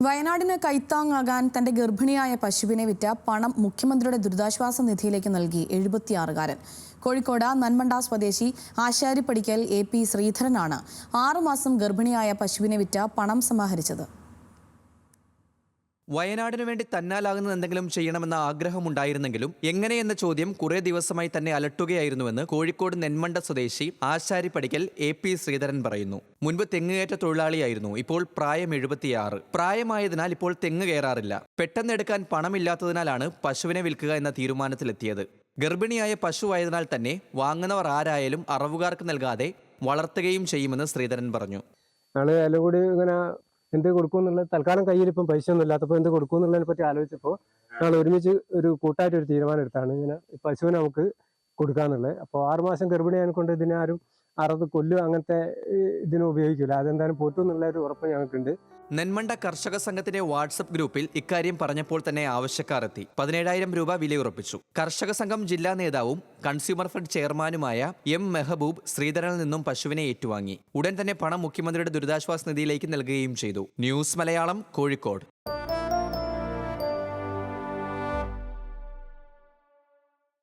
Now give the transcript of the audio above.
വയനാടിന് കൈത്താങ്ങാകാൻ തന്റെ ഗർഭിണിയായ പശുവിനെ വിറ്റ പണം മുഖ്യമന്ത്രിയുടെ ദുരിതാശ്വാസ നിധിയിലേക്ക് നൽകി 76കാരൻ. കോഴിക്കോട് നന്മണ്ട സ്വദേശി ആശാരിപ്പടിക്കൽ AP ശ്രീധരനാണ് 6 മാസം ഗർഭിണിയായ പശുവിനെ വിറ്റ പണം സമാഹരിച്ചത്. വയനാടിനു വേണ്ടി തന്നാലാകുന്നത് എന്തെങ്കിലും ചെയ്യണമെന്ന ആഗ്രഹമുണ്ടായിരുന്നെങ്കിലും എങ്ങനെയെന്ന ചോദ്യം കുറെ ദിവസമായി തന്നെ അലട്ടുകയായിരുന്നുവെന്ന് കോഴിക്കോട് നെന്മണ്ട സ്വദേശി ആശാരിപ്പടിക്കൽ AP ശ്രീധരൻ പറയുന്നു. മുൻപ് തെങ്ങുകയറ്റ തൊഴിലാളിയായിരുന്നു. ഇപ്പോൾ പ്രായം 76. പ്രായമായതിനാൽ ഇപ്പോൾ തെങ്ങ് കയറാറില്ല. പെട്ടെന്നെടുക്കാൻ പണമില്ലാത്തതിനാലാണ് പശുവിനെ വിൽക്കുക എന്ന തീരുമാനത്തിലെത്തിയത്. ഗർഭിണിയായ പശുവായതിനാൽ തന്നെ വാങ്ങുന്നവർ ആരായാലും അറവുകാർക്ക് നൽകാതെ വളർത്തുകയും ചെയ്യുമെന്ന് ശ്രീധരൻ പറഞ്ഞു. എന്ത് കൊടുക്കുമെന്നുള്ളത് തൽക്കാലം കയ്യിൽ ഇപ്പം പൈസ ഒന്നും ഇല്ലാത്തപ്പോൾ എന്ത് കൊടുക്കുമെന്നുള്ളതിനെ പറ്റി ആലോചിച്ചപ്പോൾ ഞങ്ങൾ ഒരുമിച്ച് ഒരു കൂട്ടായിട്ട് ഒരു തീരുമാനം എടുത്താണ് ഇങ്ങനെ പശുവിനെ നമുക്ക് കൊടുക്കാന്നുള്ളത്. അപ്പോൾ 6 മാസം ഗർഭിണിയാനെ കൊണ്ട് ഇതിനെ ആരും അറുത്ത് കൊല്ലും അങ്ങനത്തെ ഇതിനും ഉപയോഗിക്കില്ല. അതെന്തായാലും പോറ്റും എന്നുള്ള ഒരു ഉറപ്പ് ഞങ്ങൾക്കുണ്ട്. നെന്മണ്ട കർഷക സംഘത്തിന്റെ വാട്സപ്പ് ഗ്രൂപ്പിൽ ഇക്കാര്യം പറഞ്ഞപ്പോൾ തന്നെ ആവശ്യക്കാർ എത്തി 17,000 രൂപ വിലയുറപ്പിച്ചു. കർഷക സംഘം ജില്ലാ നേതാവും കൺസ്യൂമർ ഫെഡ് ചെയർമാനുമായ M മെഹബൂബ് ശ്രീധരനിൽ നിന്നും പശുവിനെ ഏറ്റുവാങ്ങി. ഉടൻ തന്നെ പണം മുഖ്യമന്ത്രിയുടെ ദുരിതാശ്വാസ നിധിയിലേക്ക് നൽകുകയും ചെയ്തു. ന്യൂസ് മലയാളം, കോഴിക്കോട്.